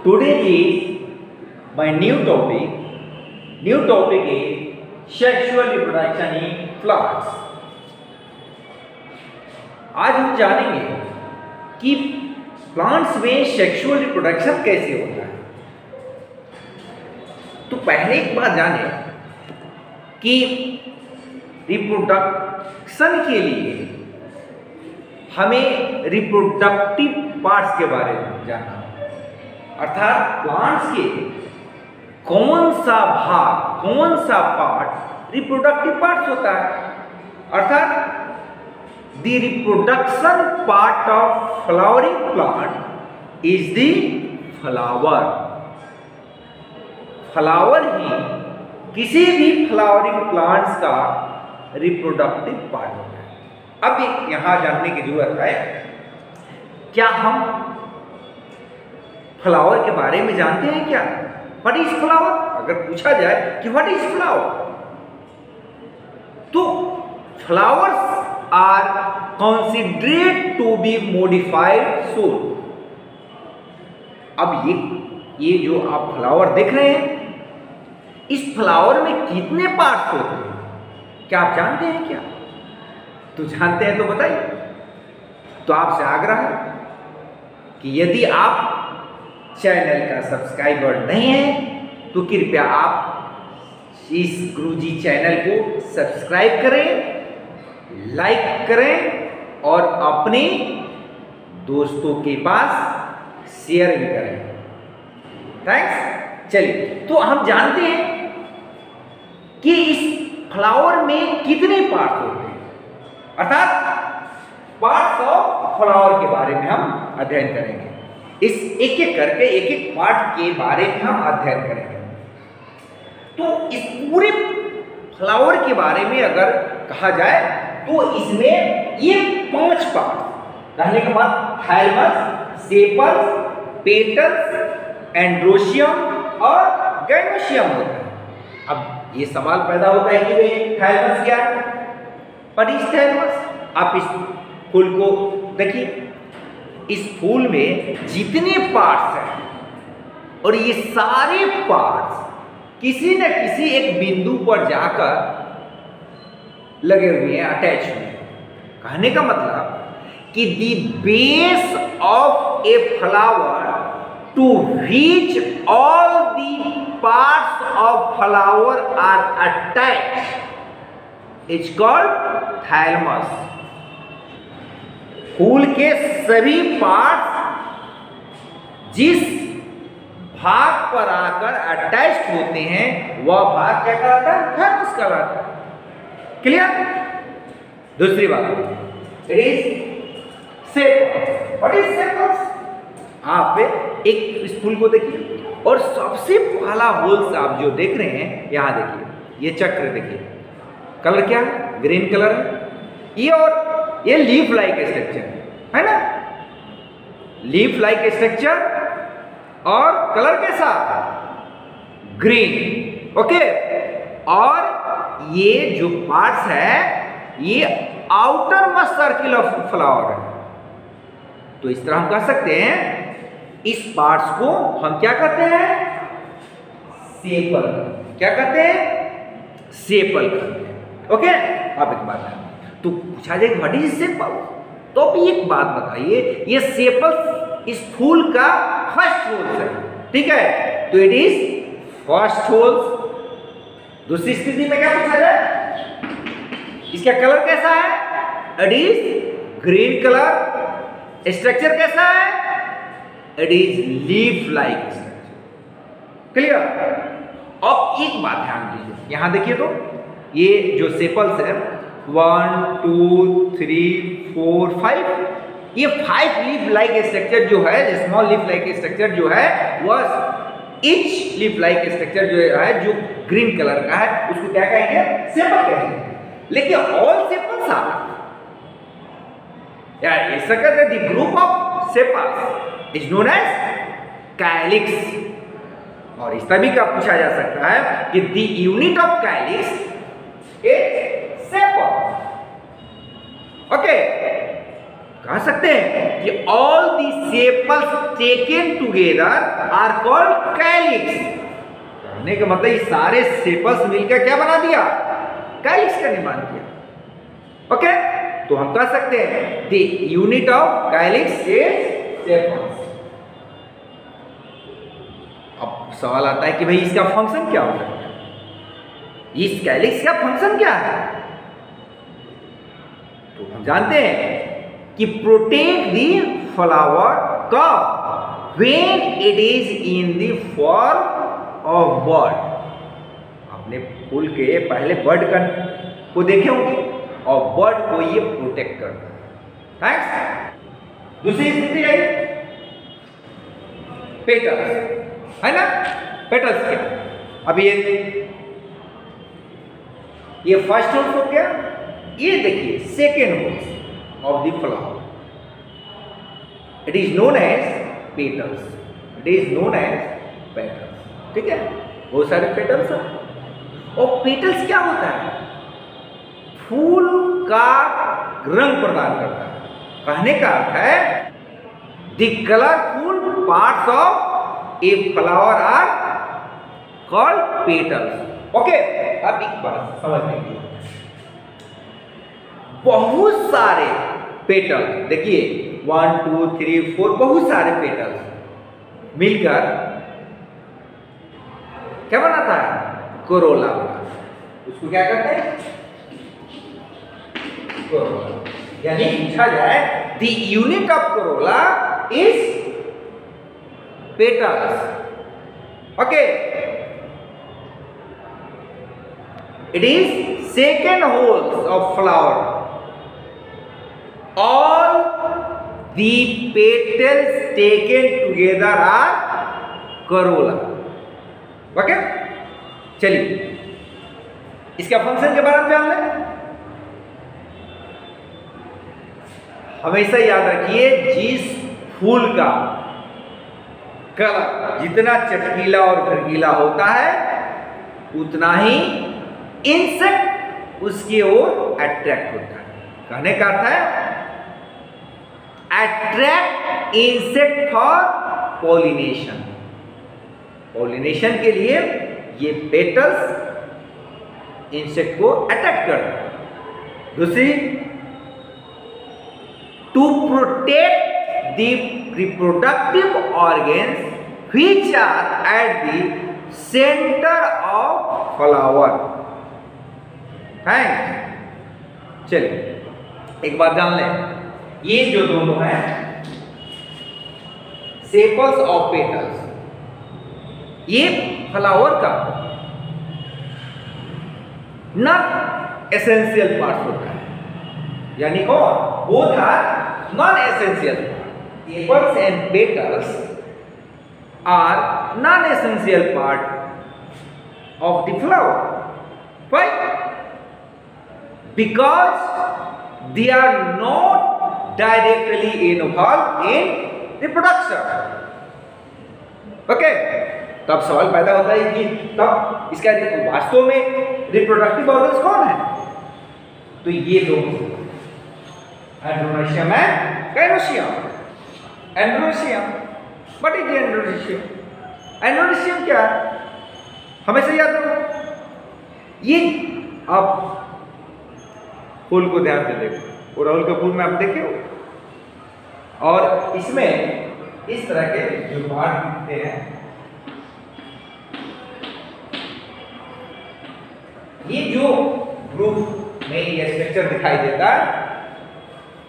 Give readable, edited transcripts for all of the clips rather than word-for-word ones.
Today is my new topic. New topic is sexual reproduction in plants. आज हम जानेंगे कि प्लांट्स में सेक्सुअल रिप्रोडक्शन कैसे होता है। तो पहले एक बात जाने कि रिप्रोडक्शन के लिए हमें रिप्रोडक्टिव पार्ट्स के बारे में जानना है, अर्थात प्लांट्स के कौन सा भाग, कौन सा पार्ट रिप्रोडक्टिव पार्ट्स होता है। अर्थात the reproduction part of flowering plant is the flower. Flower ही किसी भी फ्लावरिंग प्लांट्स का रिप्रोडक्टिव पार्ट होता है। अब यहां जानने की जरूरत है, क्या हम फ्लावर के बारे में जानते हैं क्या? What is flower? अगर पूछा जाए कि व्हाट इज फ्लावर, तो flowers are considered to be modified soul. अब ये जो आप फ्लावर देख रहे हैं, इस फ्लावर में कितने पार्ट्स होते हैं क्या आप जानते हैं क्या? तो जानते हैं तो बताइए। तो आपसे आग्रह है कि यदि आप चैनल का सब्सक्राइबर नहीं है तो कृपया आप इस गुरुजी चैनल को सब्सक्राइब करें, लाइक करें और अपने दोस्तों के पास शेयर भी करें। थैंक्स। चलिए, तो हम जानते हैं कि इस फ्लावर में कितने पार्ट्स होते हैं, अर्थात पार्ट्स ऑफ फ्लावर के बारे में हम अध्ययन करेंगे। इस एक एक करके एक एक पार्ट के बारे में हम अध्ययन करेंगे। तो इस पूरे फ्लावर के बारे में अगर कहा जाए तो इसमें ये 5 पार्ट कहने के बाद थाइलमस, सेपल्स, पेटल्स, एंड्रोशियम और गैनोशियम होता है। अब ये सवाल पैदा होता है कि थाइलमस क्या है? What is thalamus? आप इस फूल को देखिए, इस फूल में जितने पार्ट्स हैं और ये सारे पार्ट्स किसी न किसी एक बिंदु पर जाकर लगे हुए हैं, अटैच हुए हैं। कहने का मतलब कि the base of a flower to which all the parts of flower are attached is called thalamus. फूल के सभी पार्ट्स जिस भाग पर आकर अटैच्ड होते हैं वह भाग क्या कहलाता है? थाइलमस कहलाता है। क्लियर? दूसरी बात, it is sepals. What is sepals? आप एक इस फूल को देखिए और सबसे पहला होल्स आप जो देख रहे हैं, यहां देखिए, ये चक्र देखिए, कलर क्या है? ग्रीन कलर है। ये और ये लीफ लाइक स्ट्रक्चर है ना, लीफ लाइक स्ट्रक्चर और कलर कैसा? ग्रीन। ओके। और ये जो पार्ट्स है ये outer most circle of flower है। तो इस तरह हम कह सकते हैं इस पार्ट्स को हम क्या कहते हैं? सेपल। क्या कहते हैं? सेपल कहते हैं। ओके। अब एक बात है, तो पूछा जाए व्हाट इज सेपल, तो भी एक बात बताइए, ये सेपल इस फूल का फर्स्ट होल्स है, ठीक है? तो इट इज फर्स्ट होल्स। दूसरी स्थिति में क्या पूछा जाए? इसका कलर कैसा है? It is green colour. Structure कैसा है? It is leaf like structure. Clear? अब एक बात ध्यान दीजिए, यहां देखिए, तो ये जो सेपल्स है 1 2 3 4 5, ये 5 लीफ लाइक स्ट्रक्चर जो है, स्मॉल लीफ लाइक स्ट्रक्चर जो है, वह ईच लीफ लाइक स्ट्रक्चर जो है जो ग्रीन कलर का है उसको क्या कहेंगे? सेपल कहेंगे। लेकिन all sepals are the group of sepals is known as calyx. और इस तरह भी का पूछा जा सकता है कि the unit of calyx is sepal. Okay. कह सकते हैं कि all the sepals taken together are called calyx. कहने का मतलब ये सारे सेपल्स मिलकर क्या बना दिया? कैलिक्स का निर्माण किया। ओके, तो हम कह सकते हैं the unit of calyx is sepals. अब सवाल आता है कि भाई इसका फंक्शन क्या हो सकता है? इस कैलिक्स का फंक्शन क्या है? तो हम जानते हैं कि protect the flower cup when it is in the form of bird. आपने फूल के पहले बर्ड को देखे होंगे और बर्ड को ये प्रोटेक्ट करता है। थैंक्स। दूसरी स्थिति है पेटल्स, है ना? पेटल्स क्या? अब ये फर्स्ट होल्स हो गया, ये देखिए second whorls of the flower. It is known as petals, it is known as petals. ठीक है, बहुत सारे पेटल्स हैं। और पेटल्स क्या होता है? फूल का रंग प्रदान करता है। कहने का अर्थ है the colourful parts of a flower are called petals. Okay, अब एक बात समझने की, बहुत सारे पेटल्स, देखिए 1 2 3 4 बहुत सारे पेटल्स मिलकर क्या बनाता है? कोरोला बनाता है। उसको क्या कहते हैं? कोरोला। यानी पूछा जाए the unit of Corolla is petals. Okay, it is second holes of flower. All the petals taken together are corolla. Okay, चलिए इसका फंक्शन के बारे में जान लें। हमेशा याद रखिए, जिस फूल का कलर जितना चटकीला और भड़कीला होता है उतना ही इंसेक्ट उसकी ओर अट्रैक्ट होता है। कहने का अर्थ है attract insect for pollination. Pollination के लिए ये पेटल्स इंसेक्ट को अट्रैक्ट करता है। दूसरी, to protect the reproductive organs which are at the centre of flower. Thanks. चलिए एक बात जान लें, ये जो दोनों हैं सेपल्स ऑफ पेटल्स, ये फ्लावर का नॉन एसेंशियल पार्ट होता है। यानी कौन? Both are non essential part. Sepals and petals are non essential part of the flower. Why? Because they are not directly involved in reproduction. Okay, तब सवाल पैदा होता है कि तब इसका वास्तव में रिप्रोडक्टिव ऑर्गन्स कौन है? तो ये दोनों, androecium and gynoecium. Androecium, what is androecium? Androecium क्या है? हमेशा याद रखो, ये आप फूल को ध्यान से देखो, अड़हुल के फूल में आप देखे हो, और इसमें इस तरह के जो पार्ट दिखते हैं, ये जो ग्रुप में ये स्ट्रक्चर दिखाई देता है,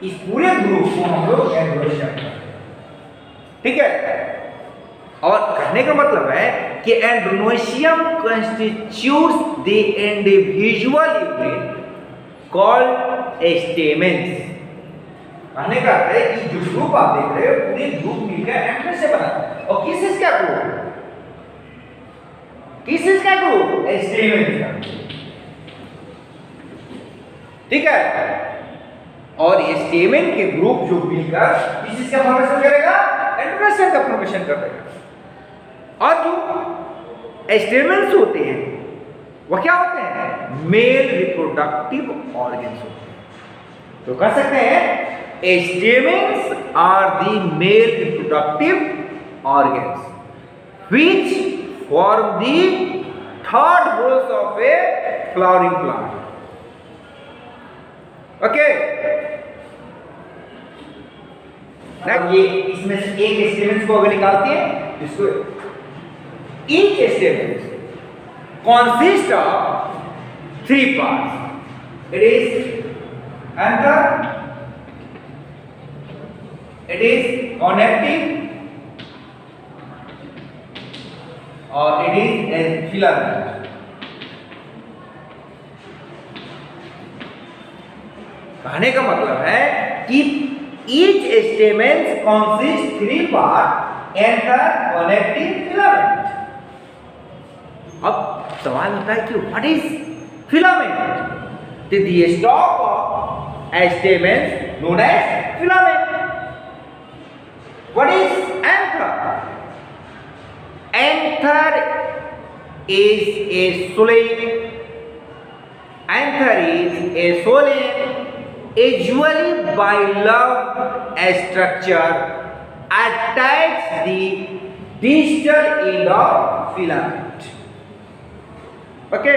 इस पूरे ग्रुप को हम लोग एंड्रोमेशियम कहते हैं। ठीक है, और कहने का मतलब है कि androecium constitutes the individual unit called stamens. कहने का अर्थ है कि जो ग्रुप आप देख रहे हो पूरे ग्रुप मिलकर एंड्रोमेशियम से बना है। और किस चीज का ग्रुप? किस चीज का ग्रुप? स्टेमेंस का। ठीक है, और ये स्टेमेन के ग्रुप जो मिलकर किस चीज का फॉर्मेशन करेगा? एंड्रोमेशियम का फॉर्मेशन कर देगा। और जो स्टेमेन्स होते हैं वो क्या होते हैं? मेल रिप्रोडक्टिव ऑर्गन्स होते हैं। तो कह सकते हैं Stamens are the male reproductive organs which form the third whorls of a flowering plant. Okay, ये इसमें से एक स्टेमेंस को अगर निकालते हैं, इसको each stamens consist of 3 parts. It is anther, it is connective, or it is a filament. कहने का मतलब है कि each stamens consist 3 parts: anther, connective, filament. अब सवाल होता है कि what is filament? The stalk of stamens known as filament. What is anther? Anther is a solen. Anther is a solen, usually bilobed structure attached the distal end of filament. Okay,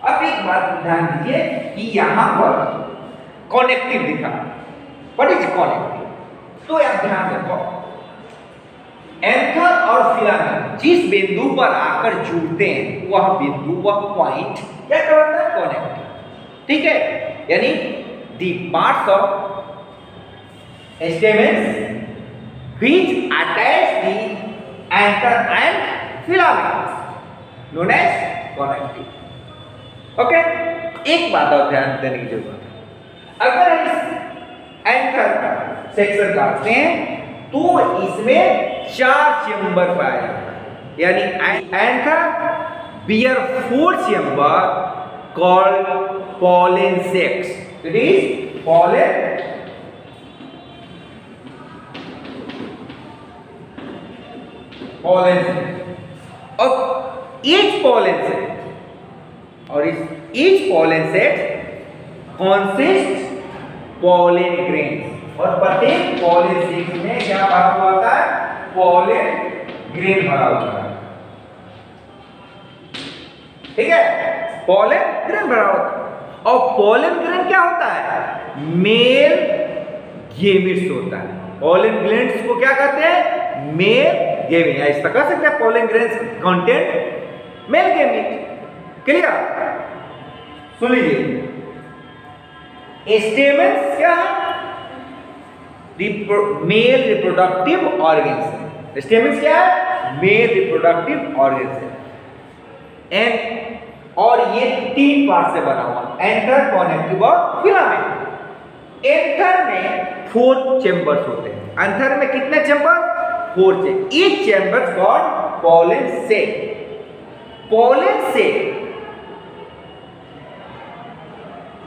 अब एक बात ध्यान दीजिए कि यहां पर connective दिखा। What is connective? तो आप ध्यान रखो, एंथर और फिलामेंट जिस बिंदु पर आकर जुड़ते हैं वह बिंदु, वह पॉइंट क्या कहलाता है? कनेक्टिव। ठीक है, यानी the parts of stamens which attach the anther and filament known as connective. Okay, एक बात और ध्यान देने की जरूरत है। अगर इस एंथर का सेक्शन काटते हैं तो इसमें 4 चेंबर पाया जाता है, यानी anther bear 4 chamber called pollen sacs. It is pollen sac. और each pollen sac और each pollen sac consists pollen grains, और प्रत्येक pollen sac में क्या भरा हुआ होता है? pollen grain भरा हुआ है। ठीक है, pollen grain भरा होता है। और pollen grain क्या होता है? मेल गेमिट्स होता है। pollen grains को क्या कहते हैं? Male gamete. ऐसा कह सकते हैं pollen grains content male gamete. Clear? सुन लीजिए, स्टेमेंस क्या है? मेल रिप्रोडक्टिव ऑर्गन्स है। स्टेमेंस क्या है? मेल रिप्रोडक्टिव ऑर्गन्स है। एंड और ये 3 पार्ट से बना हुआ, एंथर, कनेक्टिव और फिलामेंट। एंथर में 4 चेंबर्स होते हैं। एंथर में कितने chamber? 4 chamber. Each chamber called pollen sac. pollen sac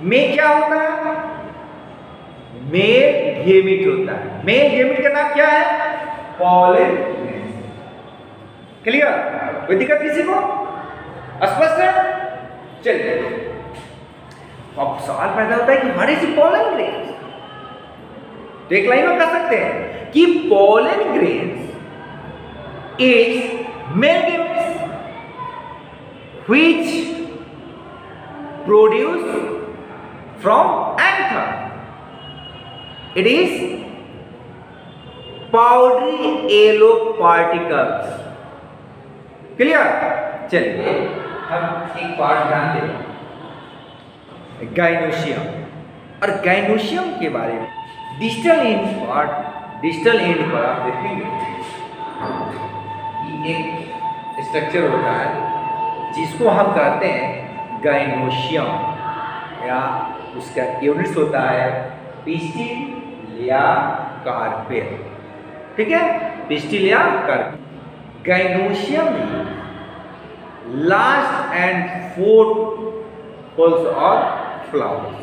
में क्या होता है? मेल गेमिट होता है। मेल गेमिट का नाम क्या है? pollen grains। क्लियर? कोई दिक्कत किसी को? स्पष्ट है? चलिए, अब सवाल पैदा होता है कि व्हाट इज pollen grains? तो एक लाइन में कह सकते हैं कि pollen grains is male gametes which produce from anther. It is powdery yellow particles. Clear? चलिए हम एक पार्ट ध्यान दें, गाइनोशियम। और गाइनोशियम के बारे में डिस्टल एंड पर आप देखेंगे एक स्ट्रक्चर होता है जिसको हम कहते हैं गाइनोशियम, या उसका यूनिट्स होता है पिस्टिल या कार्पेल। ठीक है, पिस्टिल या carpel. Gynoecium last and 4th poles or flowers.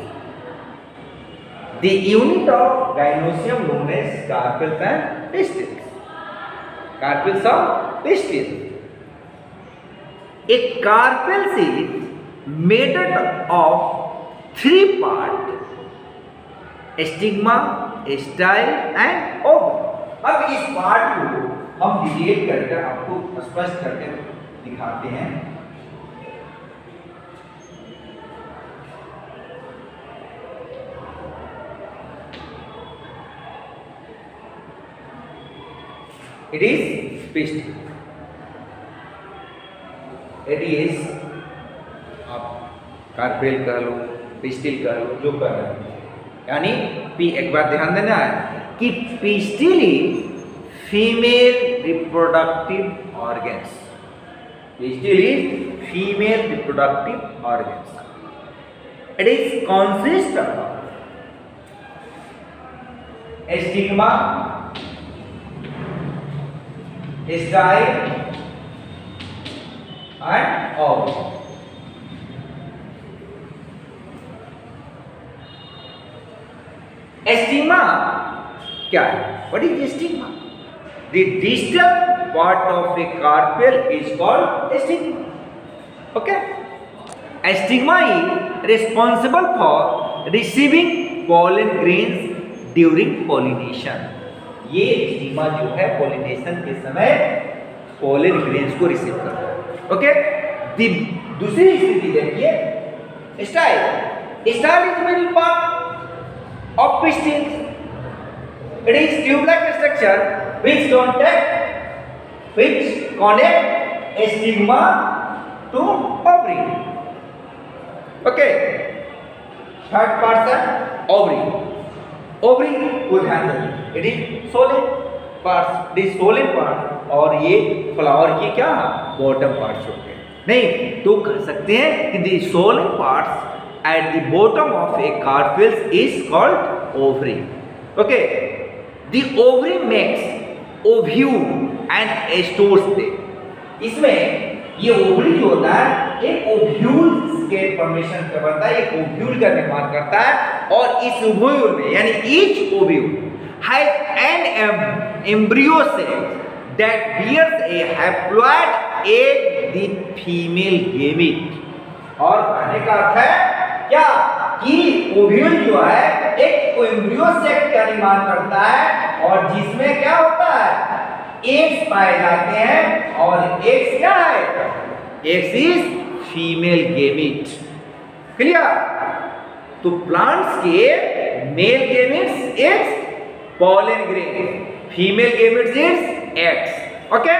The unit of gynoecium known as carpels and pistils. Carpels or pistils. A carpel is made up of 3 parts stigma, style and ovary. अब इस part को हम detail करके आपको स्पष्ट करके दिखाते हैं। It is pistil. It is आप कार्पेल कह लो, पिस्टिल कह लो, जो कह रहे हैं, यानी एक बार ध्यान देना है कि pistil is female reproductive organs. Pistil is female reproductive organs. It is consist of stigma, style and ovary. Stigma क्या है? What is stigma? The distal part of a carpel is called stigma. Okay? Stigma is responsible for receiving pollen grains during pollination. ये stigma जो है pollination के समय pollen grains को receive करता है। ओके, दूसरी स्थिति देखिए, style. Style is middle part of pistils. It is tube-like structure which connect stigma to ovary. Okay, third part है ovary। ओवरी को ध्यान रखिए, it is solid parts, it is solid part, और ये फ्लावर की क्या बॉटम पार्ट्स होते हैं। नहीं तो कह सकते हैं कि the solid parts at the bottom of A carpels is called ovary. Okay, the ovary makes ovule and stores them. इसमें ये ओवरी जो होता है एक ओव्यूल के फॉर्मेशन का बनता है, एक ओव्यूल का निर्माण करता है, और इस ओव्यूल में यानी each ovule has an embryo cell that bears a haploid egg the female gamete. और कहने का अर्थ है क्या कि ओव्यूल जो है एक एम्ब्रियो सेल का निर्माण करता है, और जिसमें क्या होता है, एग्स पाए जाते हैं, और एग्स क्या है, eggs is female gamete. Clear? तो प्लांट्स के mail gametes is pollen grain, female gametes is eggs. Okay,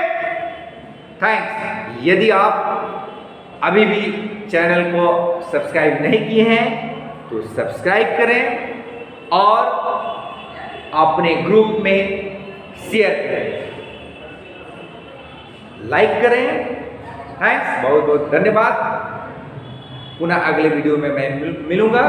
thanks. यदि आप अभी भी चैनल को सब्सक्राइब नहीं किए हैं तो सब्सक्राइब करें और अपने ग्रुप में शेयर करें, लाइक करें। थैंक्स, बहुत बहुत धन्यवाद। पुनः अगले वीडियो में मैं मिलूंगा।